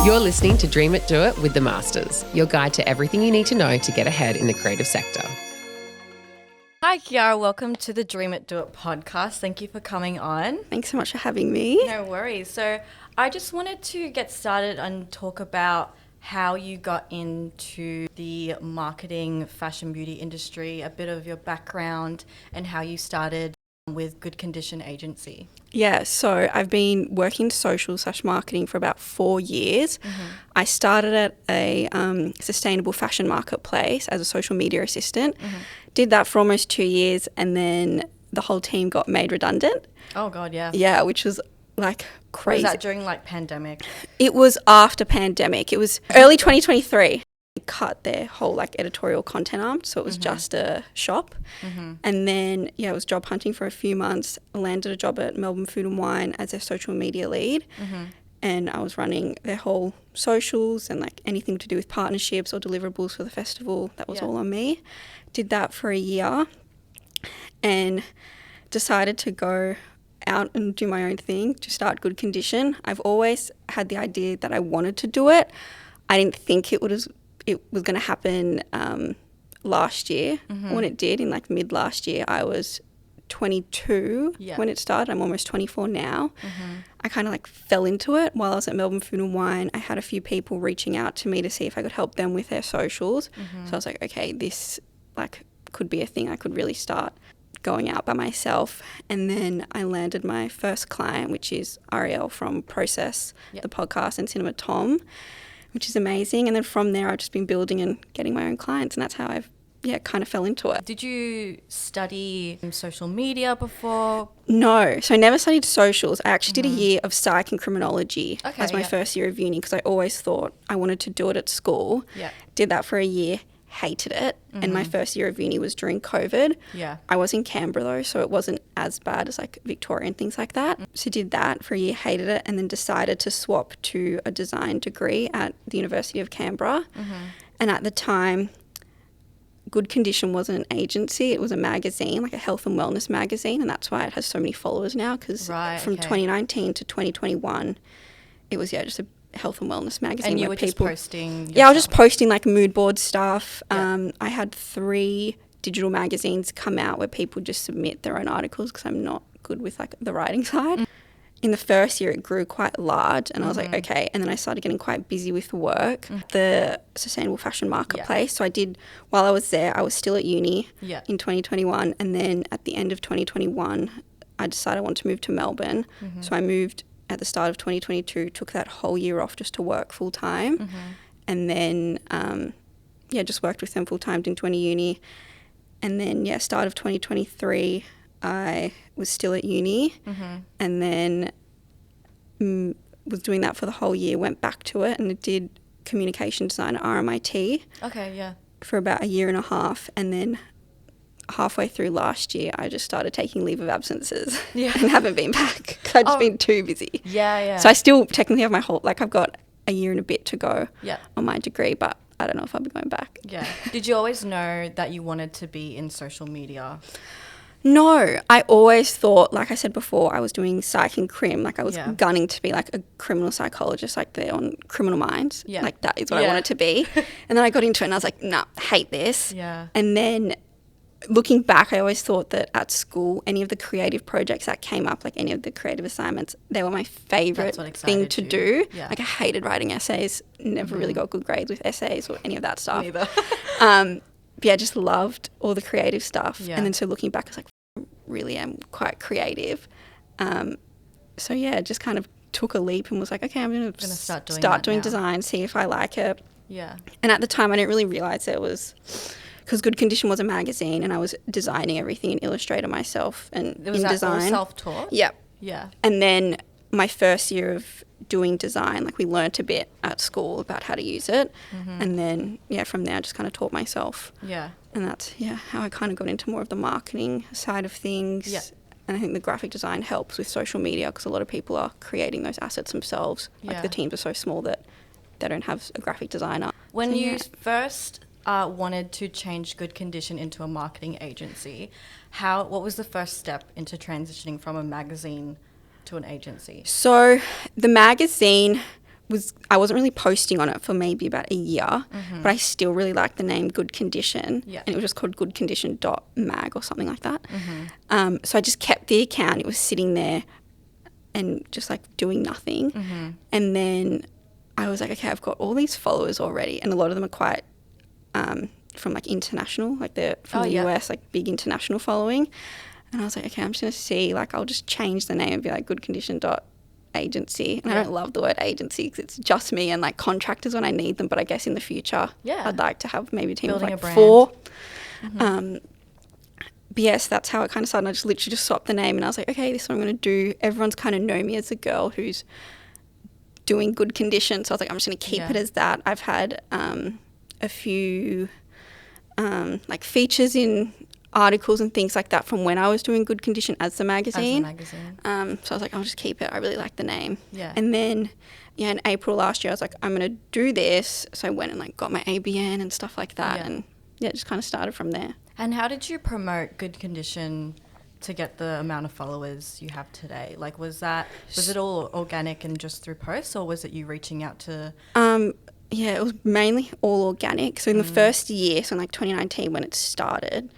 You're listening to Dream It, Do It with The Masters, your guide to everything you need to know to get ahead in the creative sector. Hi, Kiara. Welcome to the Dream It, Do It podcast. Thank you for coming on. Thanks so much for having me. No worries. So I just wanted to get started and talk about how you got into the marketing, fashion, beauty industry, a bit of your background and how you started with Good Condition Agency. Yeah, so I've been working social/marketing for about 4 years. I started at a sustainable fashion marketplace as a social media assistant. Did that for almost 2 years, and then the whole team got made redundant. Oh, God, yeah. Yeah, which was like crazy. Was that during like pandemic? It was after pandemic. It was early 2023. Cut their whole like editorial content arm, so it was just a shop. And then I was job hunting for a few months, landed a job at Melbourne Food and Wine as their social media lead, and I was running their whole socials and like anything to do with partnerships or deliverables for the festival. That was all on me. Did that for a year and decided to go out and do my own thing, to start Good Condition. I've always had the idea that I wanted to do it. I didn't think it was going to happen last year. When it did, in like mid last year, I was 22 when it started. I'm almost 24 now. I kind of like fell into it while I was at Melbourne Food and Wine. I had a few people reaching out to me to see if I could help them with their socials. So I was like, okay, this like could be a thing. I could really start going out by myself. And then I landed my first client, which is Ariel from Process, the podcast, and Cinema Tom, which is amazing. And then from there, I've just been building and getting my own clients, and that's how I've kind of fell into it. Did you study social media before? No, so I never studied socials. I actually did a year of psych and criminology as my first year of uni, because I always thought I wanted to do it at school. Did that for a year, hated it, and my first year of uni was during COVID. I was in Canberra though, so it wasn't as bad as like Victoria and things like that. So did that for a year, hated it, and then decided to swap to a design degree at the University of Canberra. And at the time, Good Condition wasn't an agency, it was a magazine, like a health and wellness magazine, and that's why it has so many followers now, because from 2019 to 2021 it was just a health and wellness magazine. And you where were just posting yourself? I was just posting like mood board stuff. I had 3 digital magazines come out where people just submit their own articles, because I'm not good with like the writing side. In the first year it grew quite large, and I was like, okay, and then I started getting quite busy with work, the sustainable fashion marketplace. So I did, while I was there, I was still at uni in 2021, and then at the end of 2021 I decided I wanted to move to Melbourne. So I moved at the start of 2022, took that whole year off just to work full time, and then just worked with them full time, didn't do any uni. And then start of 2023 I was still at uni, and then was doing that for the whole year, went back to it and did communication design at RMIT for about a year and a half, and then halfway through last year I just started taking leave of absences and haven't been back. I've just been too busy. So I still technically have my whole, like I've got a year and a bit to go on my degree, but I don't know if I'll be going back. Did you always know that you wanted to be in social media? No, I always thought, like I said before, I was doing psych and crim. Like I was gunning to be like a criminal psychologist, like they're on Criminal Minds. Like that is what I wanted to be. And then I got into it and I was like, nah, hate this. And then looking back, I always thought that at school, any of the creative projects that came up, like any of the creative assignments, they were my favourite thing to do. Like I hated writing essays, never really got good grades with essays or any of that stuff. Neither. I just loved all the creative stuff. And then so looking back, I was like, really am quite creative. Just kind of took a leap and was like, okay, I'm going to start doing design, see if I like it. And at the time I didn't really realise it was, because Good Condition was a magazine and I was designing everything in Illustrator myself and in design. All self-taught? Yeah. And then my first year of doing design, like we learnt a bit at school about how to use it, and then from there I just kind of taught myself. And that's how I kind of got into more of the marketing side of things. And I think the graphic design helps with social media, because a lot of people are creating those assets themselves. Like the teams are so small that they don't have a graphic designer. When you first wanted to change Good Condition into a marketing agency, what was the first step into transitioning from a magazine to an agency? So the magazine I wasn't really posting on it for maybe about a year, but I still really liked the name Good Condition. Yeah. And it was just called goodcondition.mag or something like that. So I just kept the account. It was sitting there and just like doing nothing. And then I was like, okay, I've got all these followers already, and a lot of them are quite from like international, like they're from the US, like big international following. And I was like, okay, I'm just going to see, like I'll just change the name and be like goodcondition.agency. And I don't love the word agency because it's just me and like contractors when I need them, but I guess in the future I'd like to have maybe a team Building of like a 4. But yes, that's how it kind of started. I just literally just swapped the name and I was like, okay, this is what I'm going to do. Everyone's kind of know me as a girl who's doing good condition. So I was like, I'm just going to keep it as that. I've had a few like features in articles and things like that from when I was doing Good Condition as the magazine. So I was like, I'll just keep it. I really like the name. Yeah. And then, in April last year, I was like, I'm going to do this. So I went and like got my ABN and stuff like that. Yeah. And it just kind of started from there. And how did you promote Good Condition to get the amount of followers you have today? Like, was it all organic and just through posts, or was it you reaching out to? Yeah, it was mainly all organic. So in the first year, so in like 2019 when it started,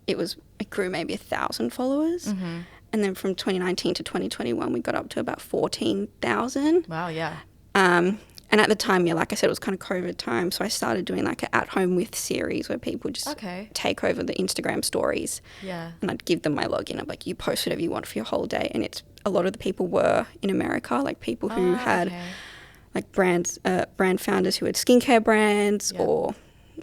it grew maybe 1,000 followers. And then from 2019 to 2021, we got up to about 14,000. Wow, yeah. And at the time, like I said, it was kind of COVID time. So I started doing like an at home with series where people just take over the Instagram stories. Yeah. And I'd give them my login. I'm like, you post whatever you want for your whole day. And a lot of the people were in America, like people who had like brand founders who had skincare brands or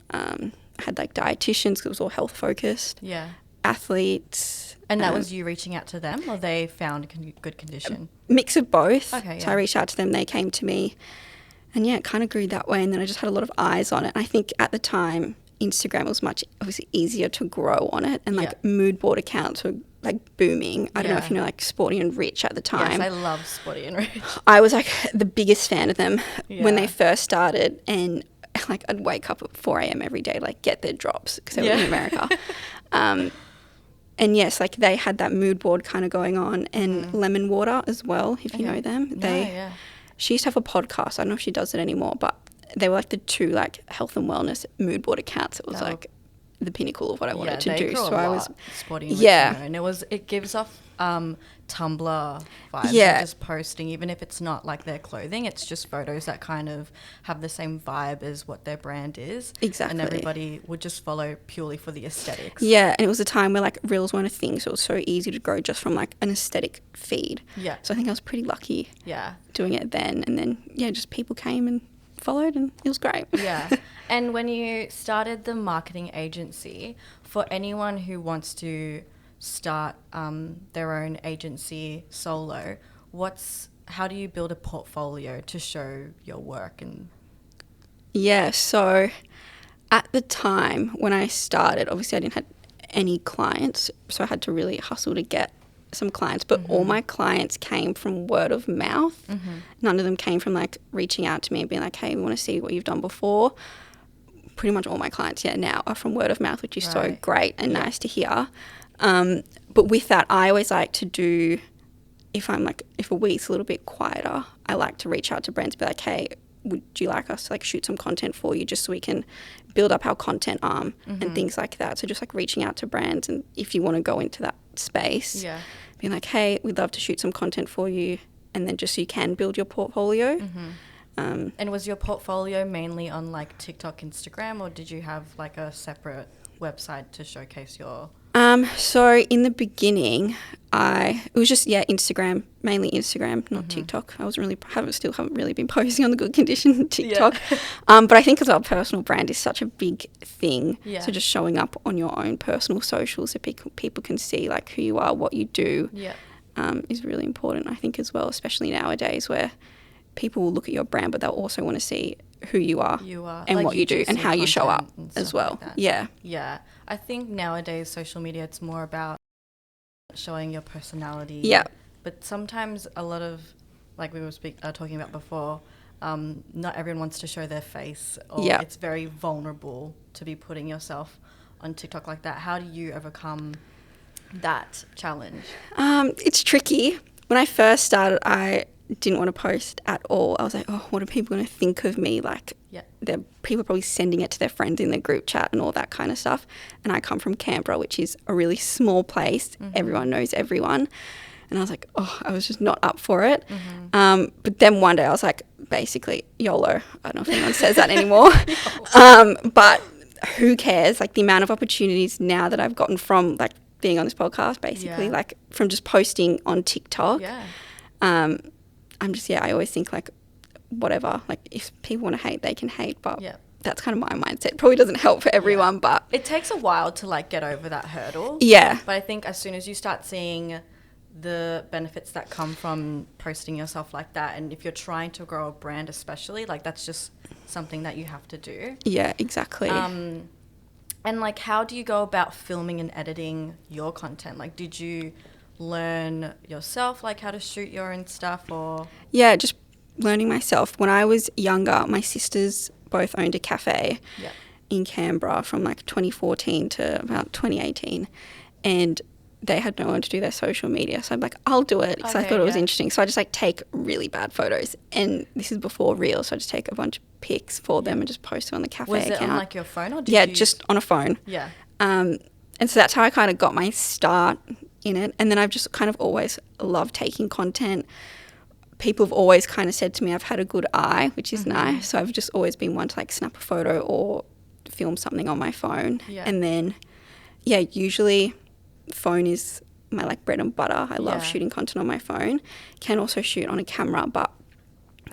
had like dietitians because it was all health focused. Yeah. Athletes. And that was you reaching out to them, or they found Good Condition? Mix of both. Okay, So I reached out to them, they came to me, and it kind of grew that way. And then I just had a lot of eyes on it. And I think at the time, Instagram was much obviously easier to grow on it, and like mood board accounts were like booming. I don't know if you know like Sporty and Rich at the time. Yes, I love Sporty and Rich. I was like the biggest fan of them when they first started, and like I'd wake up at 4 a.m. every day to like get their drops because they were in America. And yes, like they had that mood board kind of going on, and Lemon Water as well, if you know them. She used to have a podcast. I don't know if she does it anymore, but they were like the 2 like health and wellness mood board accounts. It was like the pinnacle of what I wanted to do. So I was Sporty and Rich, and it gives off Tumblr vibes. Yeah. Just posting, even if it's not like their clothing, it's just photos that kind of have the same vibe as what their brand is. Exactly. And everybody would just follow purely for the aesthetics. Yeah, and it was a time where like reels weren't a thing, so it was so easy to grow just from like an aesthetic feed. Yeah. So I think I was pretty lucky Yeah. doing it then. And then, just people came and followed, and it was great. Yeah. And when you started the marketing agency, for anyone who wants to start their own agency solo, how do you build a portfolio to show your work? And so at the time when I started, obviously I didn't have any clients, so I had to really hustle to get some clients, but all my clients came from word of mouth. None of them came from like reaching out to me and being like, hey, we want to see what you've done before. Pretty much all my clients now are from word of mouth, which is so great and nice to hear. But with that, I always like to do, if a week's a little bit quieter, I like to reach out to brands and be like, hey, would you like us to like shoot some content for you just so we can build up our content arm and things like that. So just like reaching out to brands, and if you want to go into that space, being like, hey, we'd love to shoot some content for you, and then just so you can build your portfolio. And was your portfolio mainly on like TikTok, Instagram, or did you have like a separate website to showcase your... So in the beginning, it was just Instagram, mainly Instagram, not TikTok. I haven't really been posting on the Good Condition TikTok. But I think as well, personal brand is such a big thing. So just showing up on your own personal socials so people can see like who you are, what you do, is really important, I think, as well, especially nowadays where people will look at your brand, but they'll also want to see who you are and like what you do and how you show up as well. Like yeah. I think nowadays social media, it's more about showing your personality. Yeah. But sometimes a lot of, like we were talking about before, not everyone wants to show their face, or it's very vulnerable to be putting yourself on TikTok like that. How do you overcome that challenge? It's tricky. When I first started, I didn't want to post at all. I was like, oh, what are people going to think of me? Like, people are probably sending it to their friends in their group chat and all that kind of stuff. And I come from Canberra, which is a really small place. Everyone knows everyone. And I was like, oh, I was just not up for it. But then one day I was like, basically, YOLO. I don't know if anyone says that anymore. But who cares? Like, the amount of opportunities now that I've gotten from, like, being on this podcast, basically, like, from just posting on TikTok. I'm just, I always think, like, whatever. Like, if people want to hate, they can hate. But that's kind of my mindset. Probably doesn't help for everyone, but... It takes a while to, like, get over that hurdle. Yeah. But I think as soon as you start seeing the benefits that come from posting yourself like that, and if you're trying to grow a brand especially, like, that's just something that you have to do. Yeah, exactly. And, like, how do you go about filming and editing your content? Like, did you learn yourself, like, how to shoot your own stuff, or...? Yeah, just learning myself. When I was younger, my sisters both owned a cafe in Canberra from, like, 2014 to about 2018, and they had no one to do their social media. So I'm like, I'll do it because I thought it was interesting. So I just, like, take really bad photos. And this is before Reels, so I just take a bunch of pics for them and just post them on the cafe account. Was it on, like, your phone, or did you... just on a phone. Yeah. And so that's how I kind of got my start in it. And then I've just kind of always loved taking content. People have always kind of said to me I've had a good eye, which is nice. So I've just always been one to, like, snap a photo or film something on my phone. Yeah. And then, usually... phone is my, like, bread and butter. I love shooting content on my phone. Can also shoot on a camera, but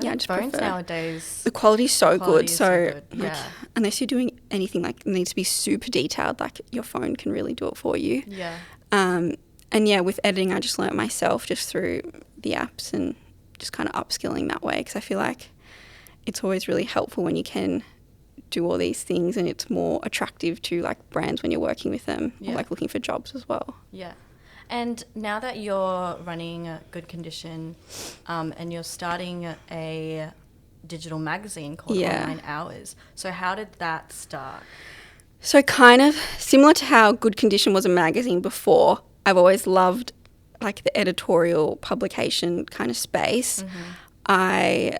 I just phones prefer. Nowadays, the quality's so good. So like, unless you're doing anything, like, it needs to be super detailed, like, your phone can really do it for you. And with editing, I just learnt myself just through the apps and just kind of upskilling that way, because I feel like it's always really helpful when you can do all these things, and it's more attractive to, like, brands when you're working with them or, like, looking for jobs as well. And now that you're running Good Condition, and you're starting a digital magazine called Online Hours, so how did that start? So kind of similar to how Good Condition was a magazine before, I've always loved, like, the editorial publication kind of space. I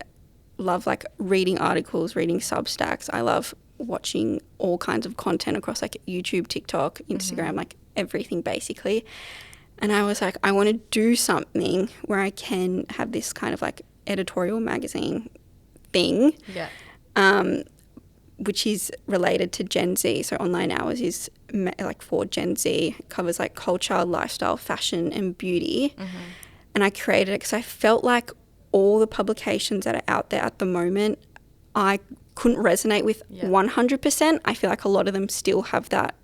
love, like, reading articles, reading Substacks. I love watching all kinds of content across, like, YouTube, TikTok, Instagram, like, everything basically. And I was like, I want to do something where I can have this kind of, like, editorial magazine thing, which is related to Gen Z. So Online Hours is, like, for Gen Z. It covers, like, culture, lifestyle, fashion and beauty. And I created it because I felt like all the publications that are out there at the moment, I couldn't resonate with 100%. I feel like a lot of them still have that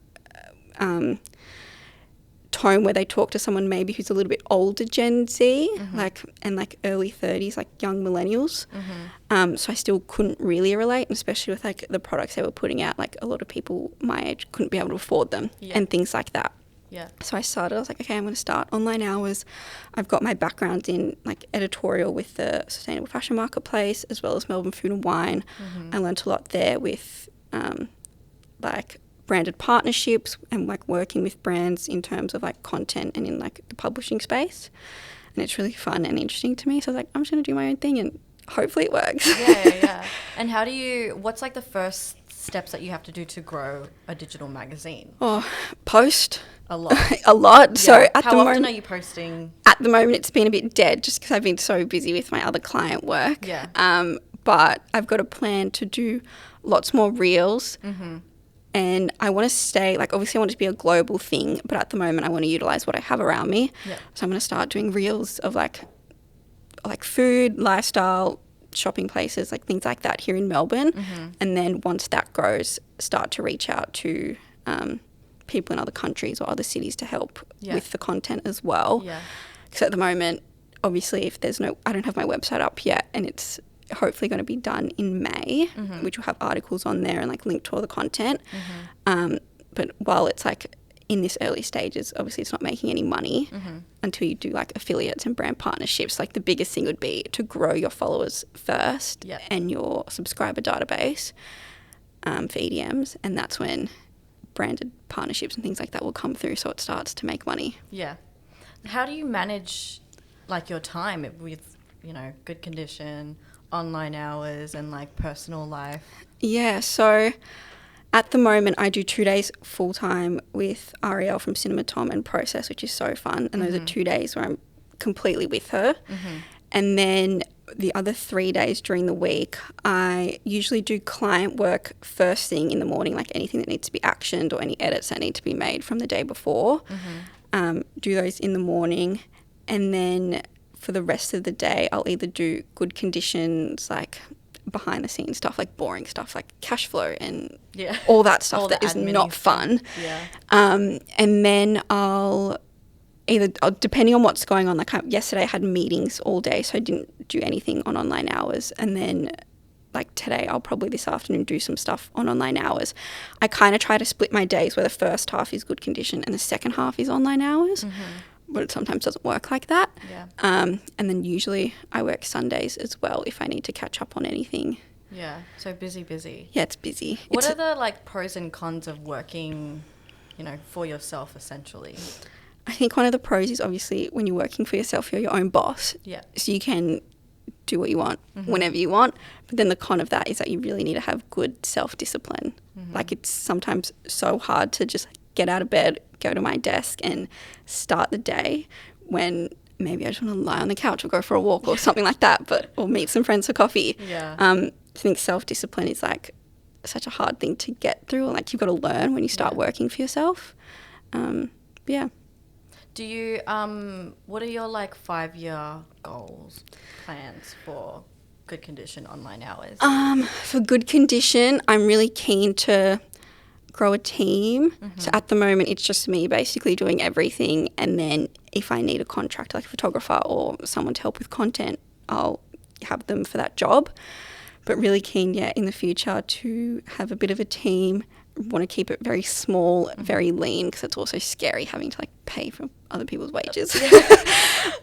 tone where they talk to someone maybe who's a little bit older Gen Z, like early 30s, like young millennials. So I still couldn't really relate, and especially with, like, the products they were putting out, like, a lot of people my age couldn't be able to afford them and things like that. So I was like, okay, I'm going to start Online Hours. I've got my background in, like, editorial with the Sustainable Fashion Marketplace as well as Melbourne Food and Wine. I learnt a lot there with, like, branded partnerships and, like, working with brands in terms of, like, content and in, like, the publishing space. And it's really fun and interesting to me. So I was like, I'm just going to do my own thing and hopefully it works. And what's, like, the first steps that you have to do to grow a digital magazine? Post a lot. a lot. So how often are you posting? At the moment, it's been a bit dead just because I've been so busy with my other client work. But I've got a plan to do lots more reels. And I want to stay, like, obviously I want it to be a global thing, but at the moment I want to utilize what I have around me. So I'm going to start doing reels of, like food, lifestyle, shopping places, like, things like that here in Melbourne. And then once that grows, start to reach out to people in other countries or other cities to help with the content as well. Because at the moment, obviously, I don't have my website up yet, and it's hopefully going to be done in May, which will have articles on there and, like, link to all the content. But while it's, like, in this early stages, obviously it's not making any money until you do, like, affiliates and brand partnerships. Like, the biggest thing would be to grow your followers first and your subscriber database for EDMs, and that's when branded partnerships and things like that will come through, so it starts to make money. How do you manage, like, your time with good condition, online hours, and like personal life? Yeah, so at the moment I do 2 days full-time with Ariel from Cinema Tom and Process, which is so fun. And those are 2 days where I'm completely with her. And then the other 3 days during the week, I usually do client work first thing in the morning, like anything that needs to be actioned or any edits that need to be made from the day before. Do those in the morning. And then for the rest of the day, I'll either do good conditions, like behind the scenes stuff, like boring stuff like cash flow and all that stuff All that the is admin-y not stuff. fun. Yeah. And then I'll depending on what's going on, like yesterday I had meetings all day, so I didn't do anything on online hours. And then like today I'll probably this afternoon do some stuff on online hours. I kind of try to split my days where the first half is good condition and the second half is online hours. But it sometimes doesn't work like that. Yeah. And then usually I work Sundays as well if I need to catch up on anything. Yeah. So busy. Yeah, it's busy. What are the like pros and cons of working, for yourself essentially? I think one of the pros is obviously when you're working for yourself, you're your own boss. Yeah. So you can do what you want whenever you want. But then the con of that is that you really need to have good self-discipline. Like it's sometimes so hard to just get out of bed, go to my desk and start the day when maybe I just want to lie on the couch or go for a walk or something like that, or meet some friends for coffee. Yeah. I think self-discipline is like such a hard thing to get through, like you've got to learn when you start working for yourself. Yeah. Do you, what are your like 5-year goals, plans for good condition online hours? For good condition, I'm really keen to grow a team. So at the moment, it's just me basically doing everything. And then if I need a contractor, like a photographer or someone to help with content, I'll have them for that job. But really keen, in the future to have a bit of a team. Want to keep it very small, very lean, because it's also scary having to like pay for other people's wages.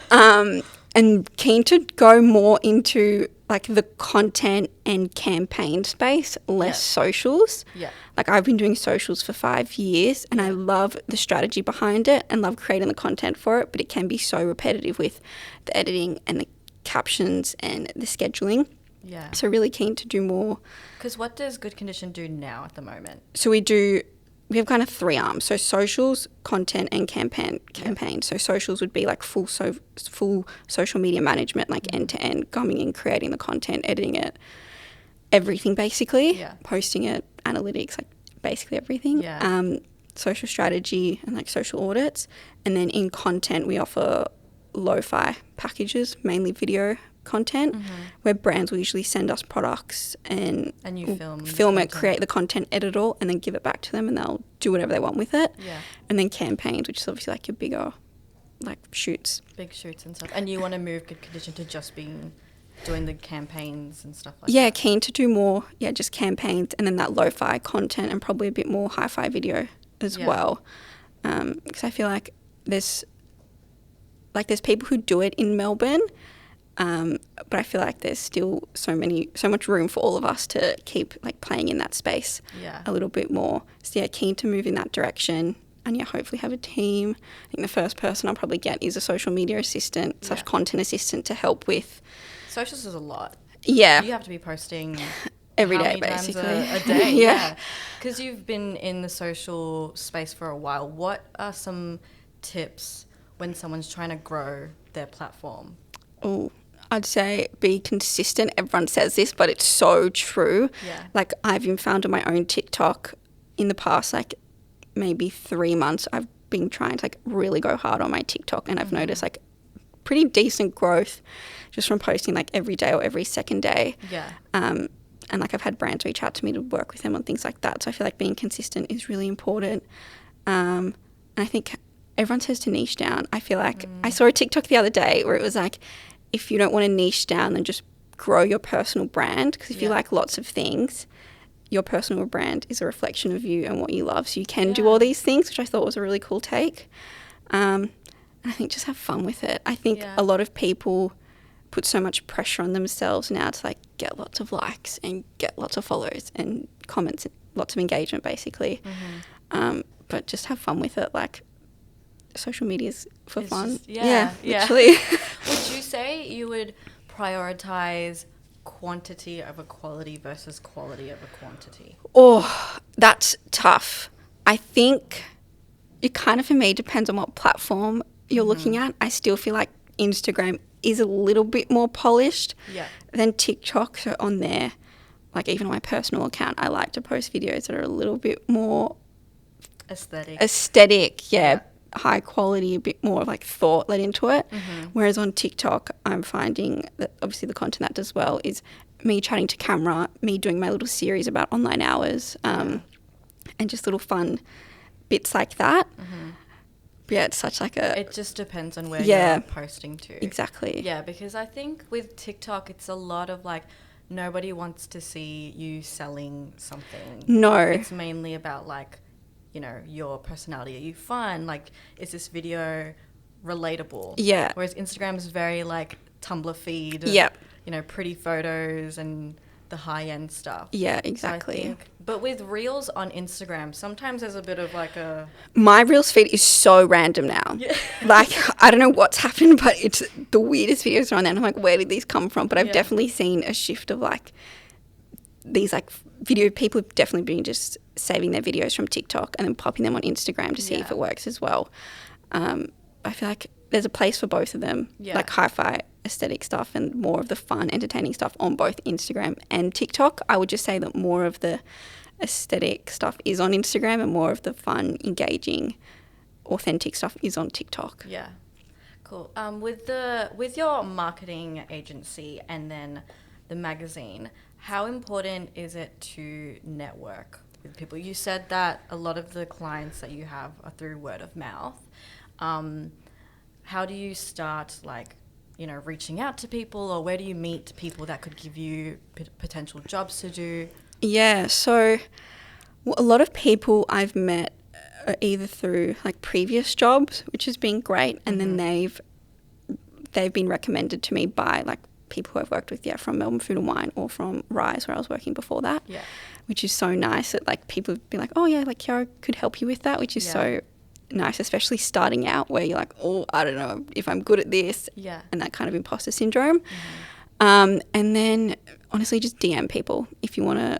And keen to go more into like the content and campaign space, less socials. Yeah. Like I've been doing socials for 5 years and I love the strategy behind it and love creating the content for it, but it can be so repetitive with the editing and the captions and the scheduling. Yeah. So really keen to do more. Because what does Good Condition do now at the moment? So we have kind of 3 arms. So socials, content and campaign. So socials would be like full social media management, like end to end, coming in, creating the content, editing it, everything basically, posting it, analytics, like basically everything. Yeah. Social strategy and like social audits. And then in content, we offer lo-fi packages, mainly video content, where brands will usually send us products and you film it, create the content, edit it all, and then give it back to them and they'll do whatever they want with it. Yeah. And then campaigns, which is obviously like your bigger like shoots. Big shoots and stuff. And you want to move Good Condition to just being doing the campaigns and stuff like that? Yeah, keen to do more, just campaigns and then that lo-fi content and probably a bit more hi-fi video as well. Because I feel like there's people who do it in Melbourne, but I feel like there's still so much room for all of us to keep like playing in that space a little bit more. So keen to move in that direction and hopefully have a team. I think the first person I'll probably get is a social media assistant / content assistant to help with. Socials is a lot. Yeah. You have to be posting every how day many times basically. a day? Yeah. Because you've been in the social space for a while. What are some tips when someone's trying to grow their platform? Oh, I'd say be consistent. Everyone says this, but it's so true. Yeah. Like I've even found on my own TikTok in the past, like maybe 3 months, I've been trying to like really go hard on my TikTok and I've noticed like pretty decent growth just from posting like every day or every second day. Yeah. And like I've had brands reach out to me to work with them on things like that. So I feel like being consistent is really important. And I think everyone says to niche down. I feel like I saw a TikTok the other day where it was like, if you don't want to niche down, then just grow your personal brand. Because if you like lots of things, your personal brand is a reflection of you and what you love. So you can do all these things, which I thought was a really cool take. And I think just have fun with it. I think a lot of people put so much pressure on themselves now to like get lots of likes and get lots of follows and comments, and lots of engagement basically. But just have fun with it. Like social media's for fun. Just, literally. Would Would you say you would prioritize quantity over quality versus quality over quantity? Oh, that's tough. I think it kind of, for me, depends on what platform you're looking at. I still feel like Instagram is a little bit more polished than TikTok. So on there, like even on my personal account, I like to post videos that are a little bit more aesthetic, high quality, a bit more of like thought let into it. Whereas on TikTok, I'm finding that obviously the content that does well is me chatting to camera, me doing my little series about online hours, and just little fun bits like that. But yeah, it's such like a... It just depends on where you're posting to. Exactly. Yeah, because I think with TikTok, it's a lot of like, nobody wants to see you selling something. No. It's mainly about like, you know, your personality. Are you fun? Like, is this video relatable? Yeah. Whereas Instagram is very like Tumblr feed. Yeah. You know, pretty photos and the high-end stuff. Yeah, exactly. So but with Reels on Instagram, sometimes there's a bit of like a... My Reels feed is so random now. Yeah. Like, I don't know what's happened, but it's the weirdest videos are on there. And I'm like, where did these come from? But I've definitely seen a shift of like these like people have definitely been just saving their videos from TikTok and then popping them on Instagram to see if it works as well. I feel like there's a place for both of them, like hi-fi aesthetic stuff and more of the fun, entertaining stuff on both Instagram and TikTok. I would just say that more of the aesthetic stuff is on Instagram and more of the fun, engaging, authentic stuff is on TikTok. Yeah. Cool. With your marketing agency and then the magazine, how important is it to network with people? You said that a lot of the clients that you have are through word of mouth. How do you start, like, you know, reaching out to people, or where do you meet people that could give you potential jobs to do? Yeah, so a lot of people I've met are either through like previous jobs, which has been great, and then they've been recommended to me by like people who I've worked with, from Melbourne Food and Wine or from Rise, where I was working before that, which is so nice that like people have been like, oh yeah, like Kiara could help you with that, which is so nice, especially starting out where you're like, oh, I don't know if I'm good at this, and that kind of imposter syndrome. And then honestly just DM people if you want to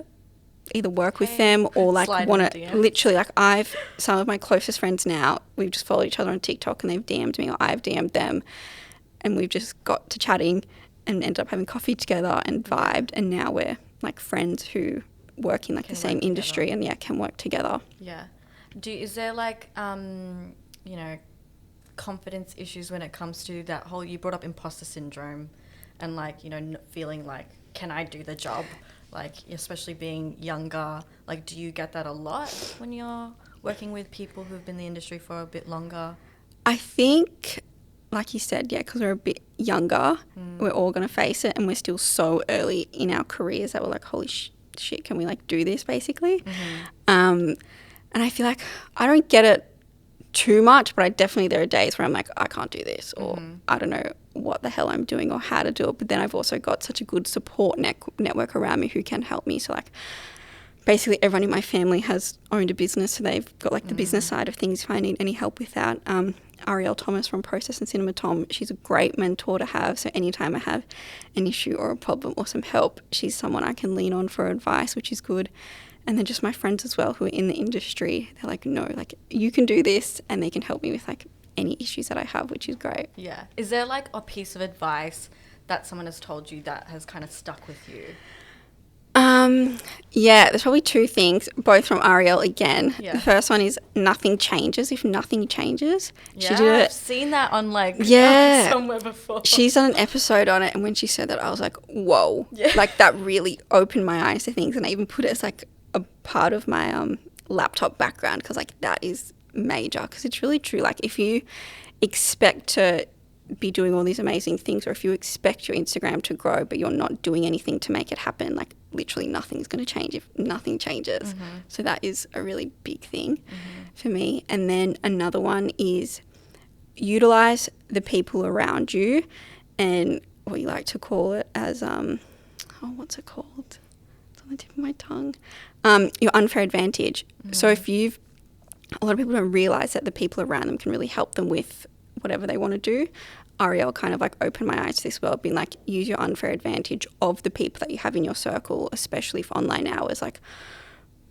either work with them or like want to literally, like some of my closest friends now, we've just followed each other on TikTok and they've DM'd me or I've DM'd them, and we've just got to chatting and ended up having coffee together and vibed, and now we're like friends who work in like the same industry and can work together. Is there like you know, confidence issues when it comes to that whole, you brought up imposter syndrome and like, you know, feeling like, can I do the job, like especially being younger, like do you get that a lot when you're working with people who've been in the industry for a bit longer? I think, like you said, because we're a bit younger, we're all going to face it, and we're still so early in our careers that we're like, holy shit, can we like do this basically? And I feel like I don't get it too much, but there are days where I'm like, I can't do this, or I don't know what the hell I'm doing or how to do it. But then I've also got such a good support network around me who can help me. So like basically everyone in my family has owned a business, so they've got like the business side of things if I need any help with that. Ariel Thomas from Process and Cinema Tom, she's a great mentor to have. So anytime I have an issue or a problem or some help, she's someone I can lean on for advice, which is good. And then just my friends as well who are in the industry, they're like, no, like you can do this, and they can help me with like any issues that I have, which is great. Yeah. Is there like a piece of advice that someone has told you that has kind of stuck with you? There's probably two things, both from Ariel again. The first one is nothing changes if nothing changes. I've seen that on like somewhere before. She's done an episode on it, and when she said that, I was like, whoa. Like that really opened my eyes to things, and I even put it as like a part of my laptop background, because like that is major, because it's really true. Like if you expect to be doing all these amazing things, or if you expect your Instagram to grow but you're not doing anything to make it happen, like literally nothing's going to change if nothing changes. So that is a really big thing for me. And then another one is utilize the people around you, and what you like to call it as what's it called? It's on the tip of my tongue. Your unfair advantage. So if a lot of people don't realize that the people around them can really help them with whatever they want to do. Ariel kind of like opened my eyes to this world, being like, use your unfair advantage of the people that you have in your circle, especially for online hours. Like,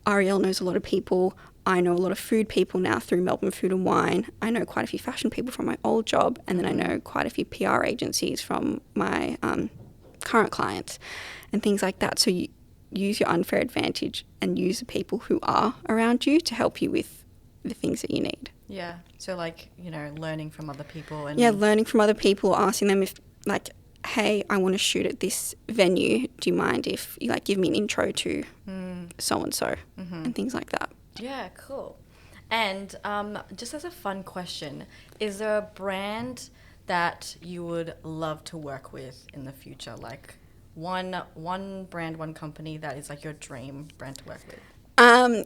Ariel knows a lot of people. I know a lot of food people now through Melbourne Food and Wine. I know quite a few fashion people from my old job, and then I know quite a few PR agencies from my current clients and things like that. So you use your unfair advantage and use the people who are around you to help you with the things that you need. Yeah. So like, you know, learning from other people and learning from other people, asking them if like, hey, I want to shoot at this venue. Do you mind if you like give me an intro to so and so and things like that? Yeah, cool. And just as a fun question, is there a brand that you would love to work with in the future? Like one brand, one company that is like your dream brand to work with?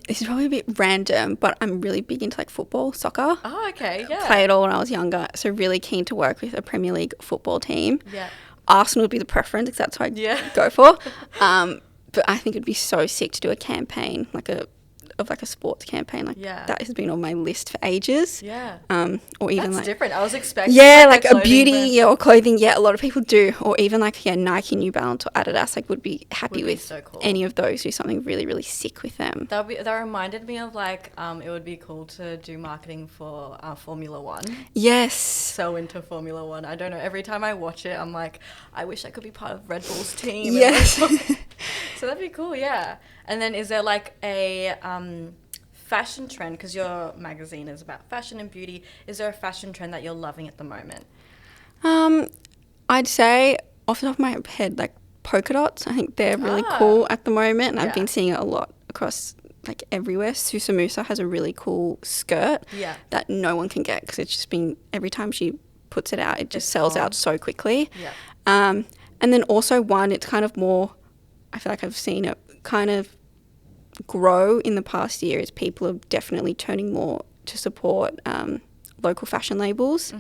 This is probably a bit random, but I'm really big into like football, soccer. Oh, okay, yeah. Played it all when I was younger, so really keen to work with a Premier League football team. Yeah. Arsenal would be the preference because that's what I go for. But I think it'd be so sick to do a campaign, like a sports campaign. Like that has been on my list for ages. Yeah. Or even that's like different. I was expecting like a beauty or clothing. Yeah, a lot of people do. Or even like Nike, New Balance, or Adidas. Like would be happy with so cool. any of those. Do something really really sick with them. That reminded me of like it would be cool to do marketing for Formula One. Yes. So into Formula One. I don't know. Every time I watch it, I'm like, I wish I could be part of Red Bull's team. Yes. So that'd be cool. Yeah. And then is there like a fashion trend, because your magazine is about fashion and beauty, is there a fashion trend that you're loving at the moment? I'd say off the top of my head, like polka dots. I think they're really cool at the moment, and I've been seeing it a lot across like everywhere. Susamusa has a really cool skirt that no one can get because it's just been, every time she puts it out, it just sells out so quickly. And then also it's kind of more, I feel like I've seen it kind of grow in the past year, is people are definitely turning more to support local fashion labels.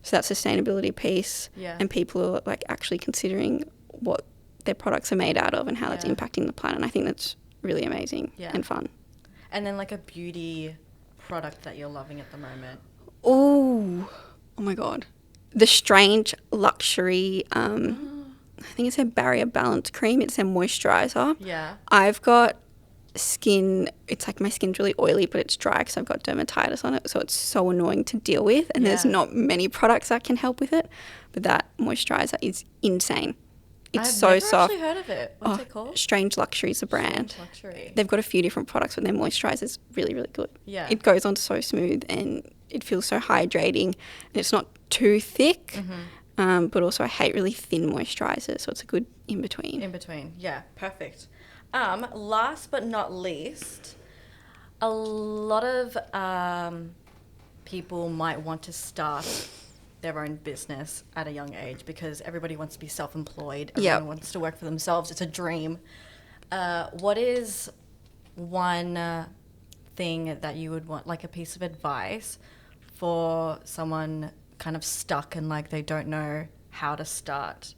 So that sustainability piece, and people are like actually considering what their products are made out of and how that's impacting the planet. And I think that's really amazing and fun. And then like a beauty product that you're loving at the moment? Oh my God. The Strange Luxury, I think it's a barrier balance cream. It's a moisturizer. Yeah. I've got skin, it's like my skin's really oily, but it's dry because I've got dermatitis on it. So it's so annoying to deal with. And there's not many products that can help with it. But that moisturizer is insane. It's so soft. I've never actually heard of it. What's it called? Strange Luxury is the brand. Strange Luxury. They've got a few different products, but their moisturizer is really, really good. Yeah. It goes on so smooth and it feels so hydrating. And it's not too thick. But also I hate really thin moisturizers, so it's a good in-between. In-between, yeah, perfect. Last but not least, a lot of people might want to start their own business at a young age because everybody wants to be self-employed. Everyone wants to work for themselves. It's a dream. What is one thing that you would want, like a piece of advice for someone kind of stuck and like they don't know how to start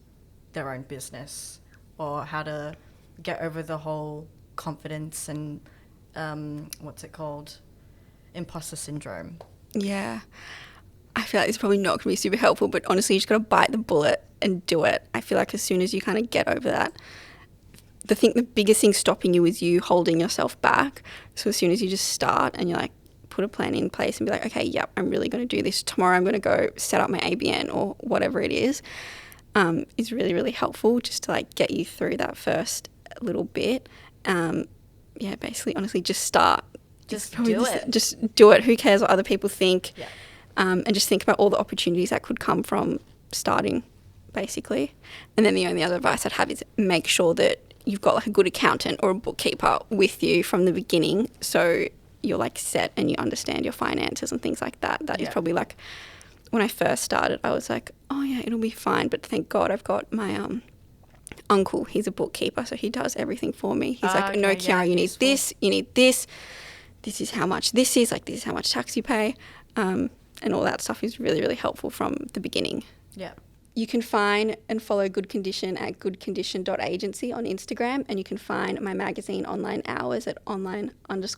their own business or how to get over the whole confidence and imposter syndrome? Yeah, I feel like it's probably not going to be super helpful, but honestly you just got to bite the bullet and do it. I feel like as soon as you kind of get over that, the biggest thing stopping you is you holding yourself back. So as soon as you just start and you're like, put a plan in place and be like, okay, I'm really going to do this. Tomorrow I'm going to go set up my ABN or whatever it is really, really helpful just to like get you through that first little bit. Basically, honestly, just start. Just do it. Just do it. Who cares what other people think? Yeah. And just think about all the opportunities that could come from starting, basically. And then the only other advice I'd have is make sure that you've got like a good accountant or a bookkeeper with you from the beginning, so you're like set and you understand your finances and things like that. That is probably like, when I first started, I was like, oh yeah, it'll be fine. But thank God I've got my uncle. He's a bookkeeper, so he does everything for me. He's like, no, Kiara, you need this, you need this. This is how much this is, like this is how much tax you pay. And all that stuff is really, really helpful from the beginning. Yeah. You can find and follow Good Condition at goodcondition.agency on Instagram, and you can find my magazine Online Hours at online___hours.